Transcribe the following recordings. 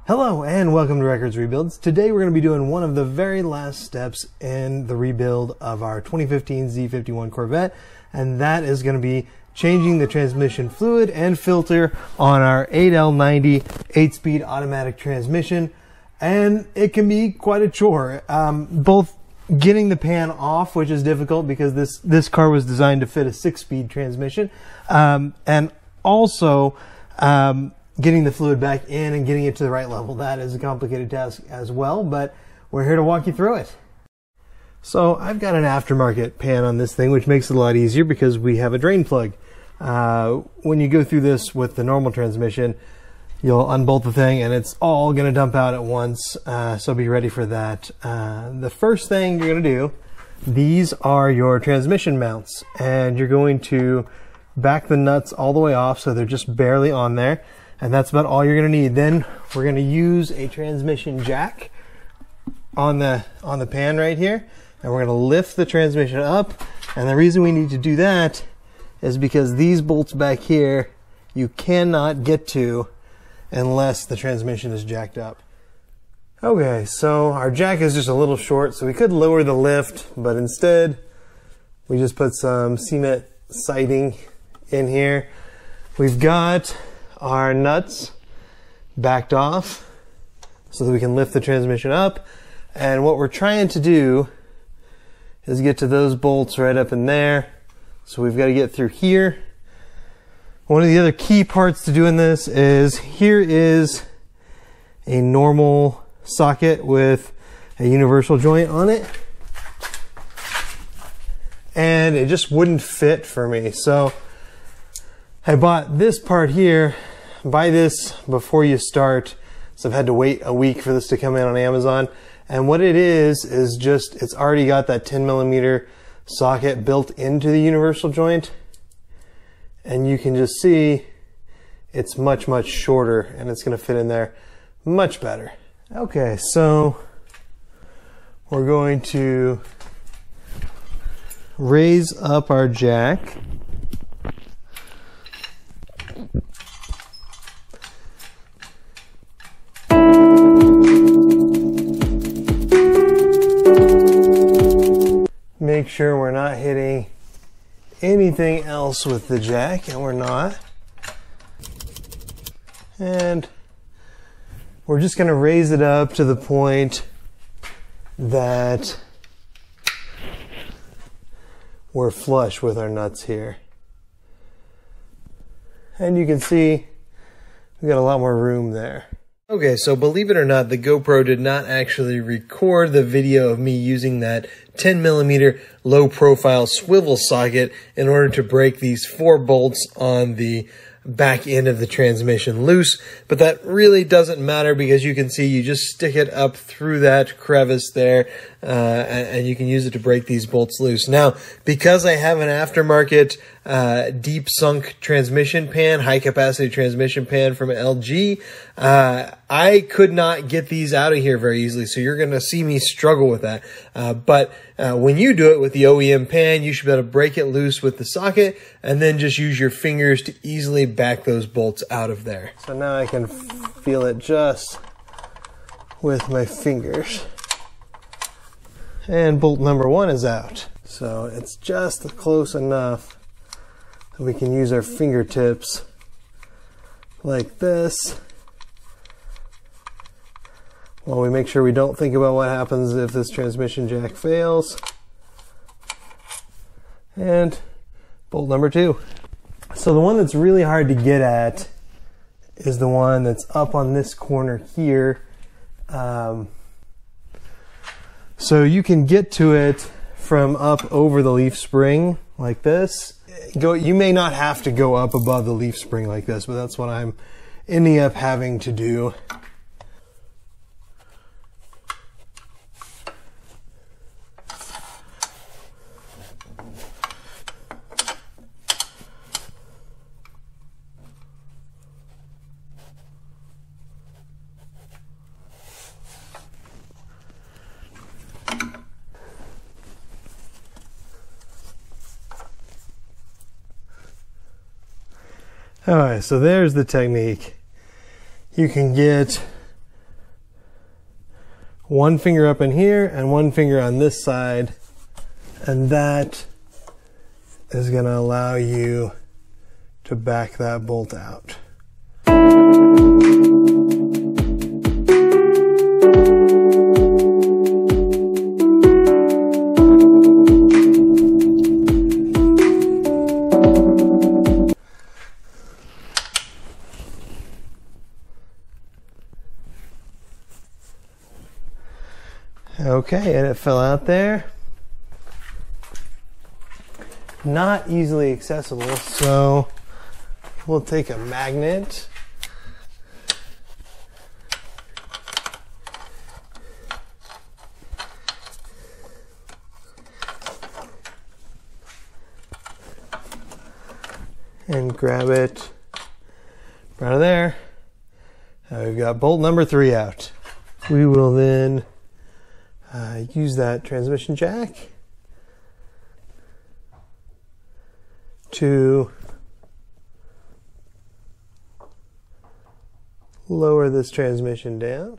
Hello and welcome to Records Rebuilds. Today we're going to be doing one of the very last steps in the rebuild of our 2015 Z51 Corvette, and that is going to be changing the transmission fluid and filter on our 8L90 8-speed automatic transmission. And it can be quite a chore, both getting the pan off, which is difficult because this car was designed to fit a 6-speed transmission, and also getting the fluid back in and getting it to the right level. That is a complicated task as well, but we're here to walk you through it. So I've got an aftermarket pan on this thing, which makes it a lot easier because we have a drain plug. When you go through this with the normal transmission, you'll unbolt the thing and it's all going to dump out at once, so be ready for that. The first thing you're going to do, these are your transmission mounts, and you're going to back the nuts all the way off so they're just barely on there. And that's about all you're going to need. Then we're going to use a transmission jack on the pan right here, and we're going to lift the transmission up. And the reason we need to do that is because these bolts back here you cannot get to unless the transmission is jacked up. Okay, so our jack is just a little short, so we could lower the lift, but instead we just put some cement siding in here. We've got our nuts backed off so that we can lift the transmission up, and what we're trying to do is get to those bolts right up in there. So we've got to get through here. One of the other key parts to doing this is here is a normal socket with a universal joint on it, and it just wouldn't fit for me, so I bought this part here. Buy this before you start, so I've had to wait a week for this to come in on Amazon. And what it is just, it's already got that 10mm socket built into the universal joint, and you can just see it's much shorter, and it's going to fit in there much better. Okay, so we're going to raise up our jack. Make sure we're not hitting anything else with the jack, and we're not. And we're just going to raise it up to the point that we're flush with our nuts here. And you can see we got a lot more room there. Okay, so believe it or not, the GoPro did not actually record the video of me using that 10mm low profile swivel socket in order to break these 4 bolts on the back end of the transmission loose, but that really doesn't matter because you can see you just stick it up through that crevice there, and you can use it to break these bolts loose. Now, because I have an aftermarket deep sunk transmission pan, high capacity transmission pan from LG, I could not get these out of here very easily, so you're going to see me struggle with that. But when you do it with the OEM pan, you should be able to break it loose with the socket and then just use your fingers to easily back those bolts out of there. So now I can feel it just with my fingers. And bolt number 1 is out. So it's just close enough that we can use our fingertips like this, while we make sure we don't think about what happens if this transmission jack fails. And bolt number 2. So the one that's really hard to get at is the one that's up on this corner here. So you can get to it from up over the leaf spring like this. You may not have to go up above the leaf spring like this, but that's what I'm ending up having to do. Alright, so there's the technique. You can get one finger up in here and one finger on this side, and that is going to allow you to back that bolt out. Okay, and it fell out there. Not easily accessible, so we'll take a magnet. And grab it out of there. Now we've got bolt number 3 out. We will then use that transmission jack to lower this transmission down.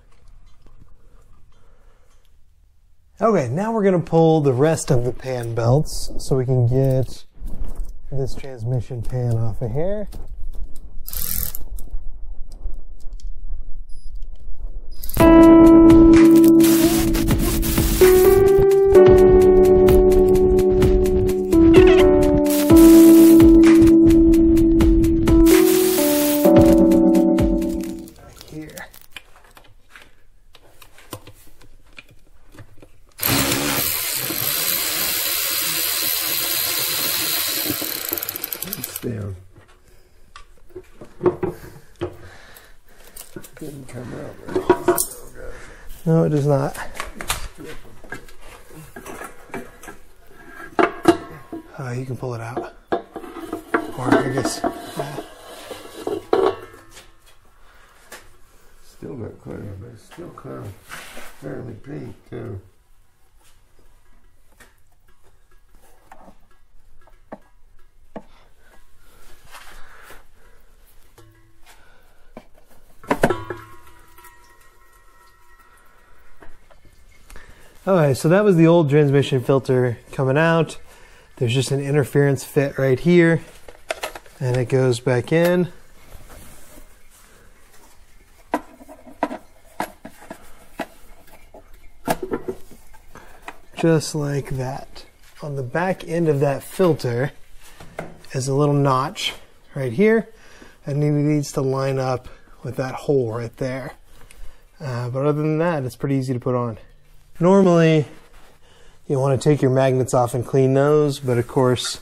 Okay, now we're going to pull the rest of the pan belts so we can get this transmission pan off of here. Down. Didn't come out right. No, it does not. You can pull it out. Or I guess. Still got clear, but it's still kind of fairly big too. Okay, so that was the old transmission filter coming out. There's just an interference fit right here, and it goes back in. Just like that. On the back end of that filter is a little notch right here, and it needs to line up with that hole right there. But other than that, it's pretty easy to put on. Normally, you want to take your magnets off and clean those, but of course,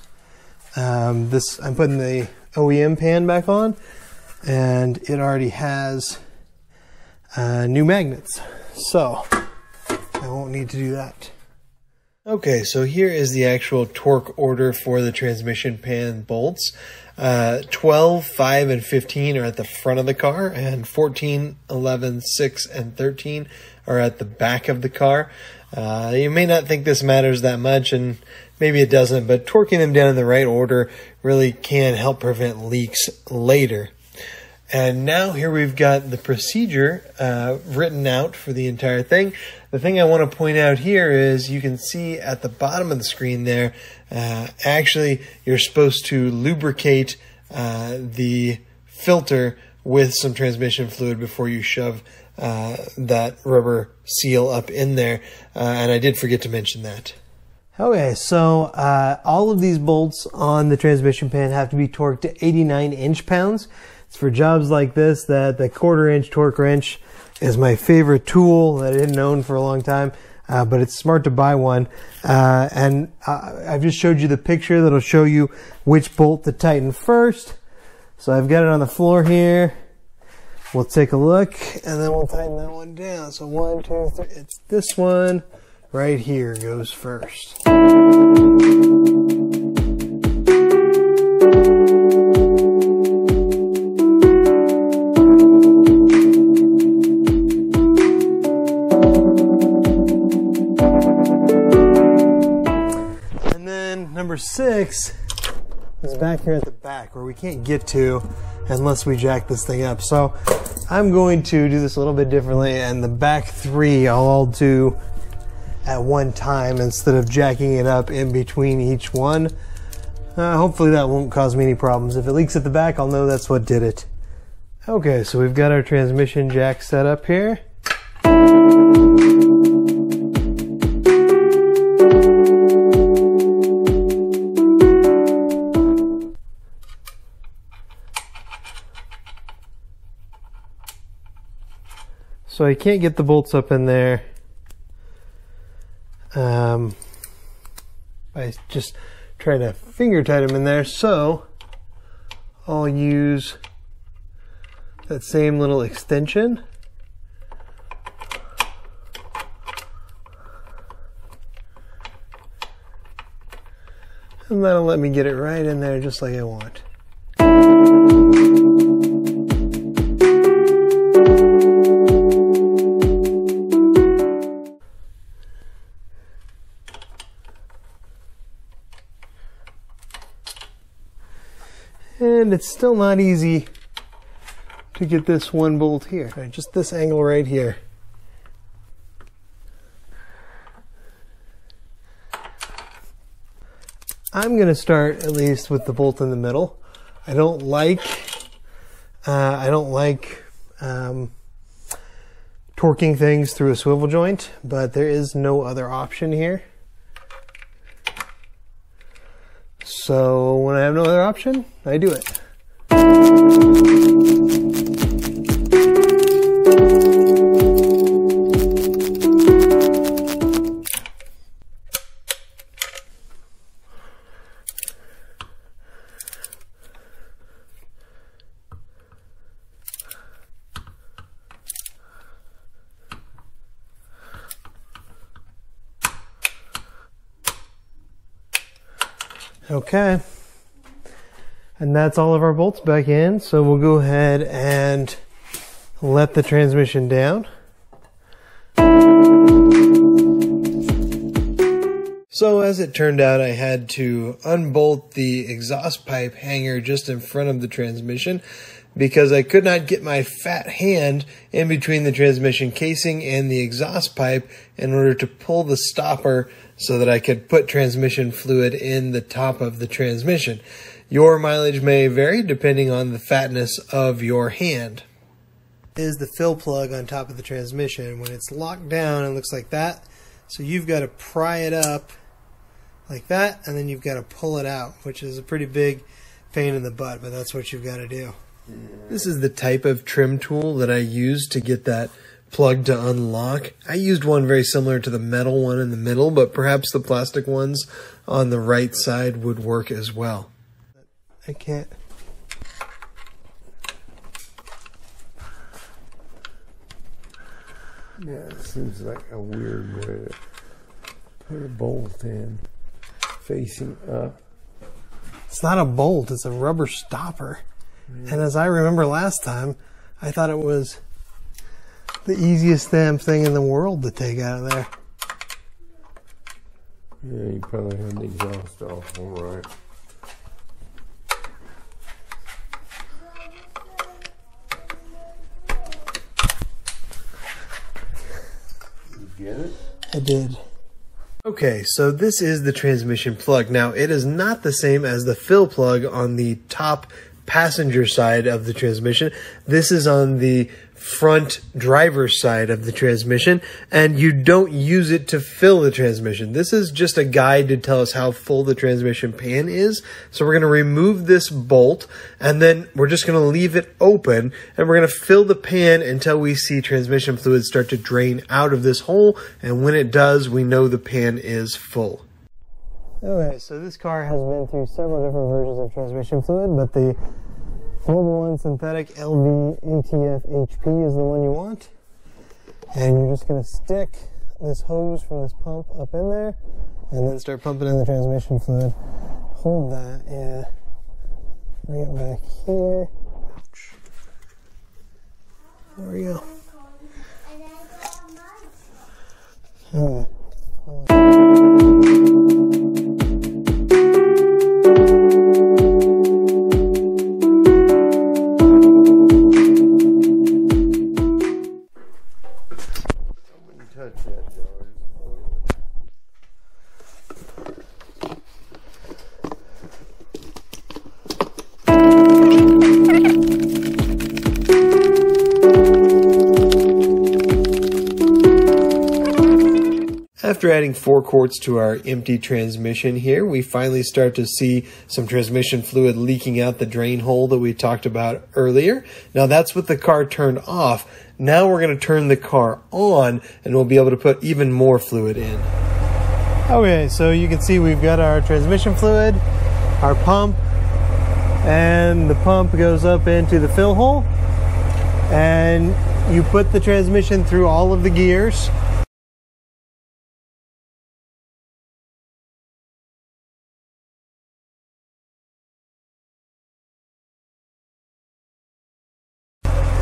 I'm putting the OEM pan back on, and it already has new magnets, so I won't need to do that. Okay, so here is the actual torque order for the transmission pan bolts. 12, 5, and 15 are at the front of the car, and 14, 11, 6, and 13 are at the back of the car. You may not think this matters that much, and maybe it doesn't, but torquing them down in the right order really can help prevent leaks later. And now here we've got the procedure written out for the entire thing. The thing I want to point out here is you can see at the bottom of the screen there, actually you're supposed to lubricate the filter with some transmission fluid before you shove that rubber seal up in there, and I did forget to mention that. Okay, so all of these bolts on the transmission pan have to be torqued to 89 inch-pounds. It's for jobs like this that the 1/4 inch torque wrench is my favorite tool that I didn't own for a long time, but it's smart to buy one. And I've just showed you the picture that'll show you which bolt to tighten first. So I've got it on the floor here. We'll take a look, and then we'll tighten that one down. So 1, 2, 3. It's this one right here goes first. And then number 6 is back here at the back where we can't get to unless we jack this thing up. So I'm going to do this a little bit differently, and the back three I'll all do at one time instead of jacking it up in between each one. Hopefully that won't cause me any problems. If it leaks at the back, I'll know that's what did it. Okay, so we've got our transmission jack set up here. So I can't get the bolts up in there. I just try to finger tight them in there, so I'll use that same little extension. And that'll let me get it right in there just like I want. And it's still not easy to get this one bolt here. Right, just this angle right here. I'm going to start at least with the bolt in the middle. I don't like torquing things through a swivel joint, but there is no other option here. So when I have no other option, I do it. Okay, and that's all of our bolts back in, so we'll go ahead and let the transmission down. So as it turned out, I had to unbolt the exhaust pipe hanger just in front of the transmission because I could not get my fat hand in between the transmission casing and the exhaust pipe in order to pull the stopper so that I could put transmission fluid in the top of the transmission. Your mileage may vary depending on the fatness of your hand. Is the fill plug on top of the transmission. When it's locked down, it looks like that. So you've got to pry it up like that, and then you've got to pull it out, which is a pretty big pain in the butt, but that's what you've got to do. This is the type of trim tool that I use to get that plug to unlock. I used one very similar to the metal one in the middle, but perhaps the plastic ones on the right side would work as well. I can't. Yeah, it seems like a weird way to put a bolt in, facing up. It's not a bolt, it's a rubber stopper. Yeah. And as I remember last time, I thought it was the easiest damn thing in the world to take out of there. Yeah, you probably had the exhaust off, all right. You get it? I did. Okay, so this is the transmission plug. Now, it is not the same as the fill plug on the top passenger side of the transmission. This is on the front driver's side of the transmission, and you don't use it to fill the transmission. This is just a guide to tell us how full the transmission pan is. So we're going to remove this bolt, and then we're just going to leave it open, and we're going to fill the pan until we see transmission fluid start to drain out of this hole, and when it does, we know the pan is full. Okay, so this car has been through several different versions of transmission fluid, but the Global 1 Synthetic LV ATF HP is the one you want. And you're just going to stick this hose from this pump up in there and then start pumping in the transmission fluid. Hold that, yeah. Bring it back here. Ouch. There we go. Hold on. touch that jar. After adding 4 quarts to our empty transmission here, we finally start to see some transmission fluid leaking out the drain hole that we talked about earlier. Now that's with the car turned off. Now we're going to turn the car on and we'll be able to put even more fluid in. Okay, so you can see we've got our transmission fluid, our pump, and the pump goes up into the fill hole. And you put the transmission through all of the gears.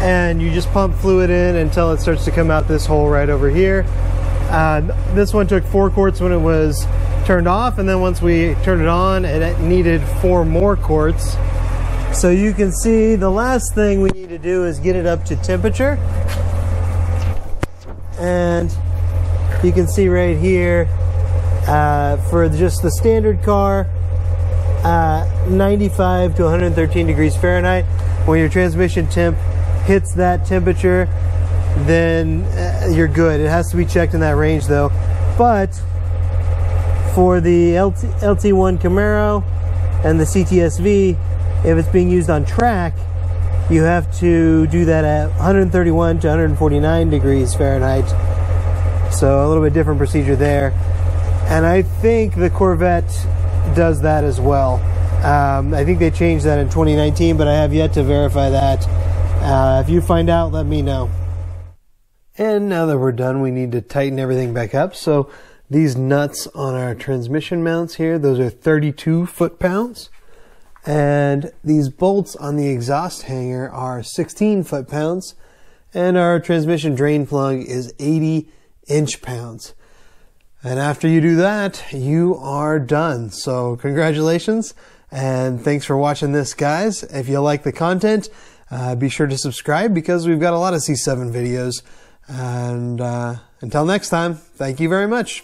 And you just pump fluid in until it starts to come out this hole right over here. This one took 4 quarts when it was turned off, and then once we turned it on, it needed 4 more quarts. So you can see the last thing we need to do is get it up to temperature. And you can see right here, for just the standard car, 95 to 113 degrees Fahrenheit. When your transmission temp hits that temperature, then you're good. It has to be checked in that range though. But for the LT1 Camaro and the CTSV, if it's being used on track, you have to do that at 131 to 149 degrees Fahrenheit. So a little bit different procedure there. And I think the Corvette does that as well. I think they changed that in 2019, but I have yet to verify that. If you find out, let me know. And now that we're done, we need to tighten everything back up. So these nuts on our transmission mounts here, those are 32 foot-pounds. And these bolts on the exhaust hanger are 16 foot-pounds. And our transmission drain plug is 80 inch-pounds. And after you do that, you are done. So congratulations, and thanks for watching this, guys. If you like the content, be sure to subscribe because we've got a lot of C7 videos. And until next time, thank you very much.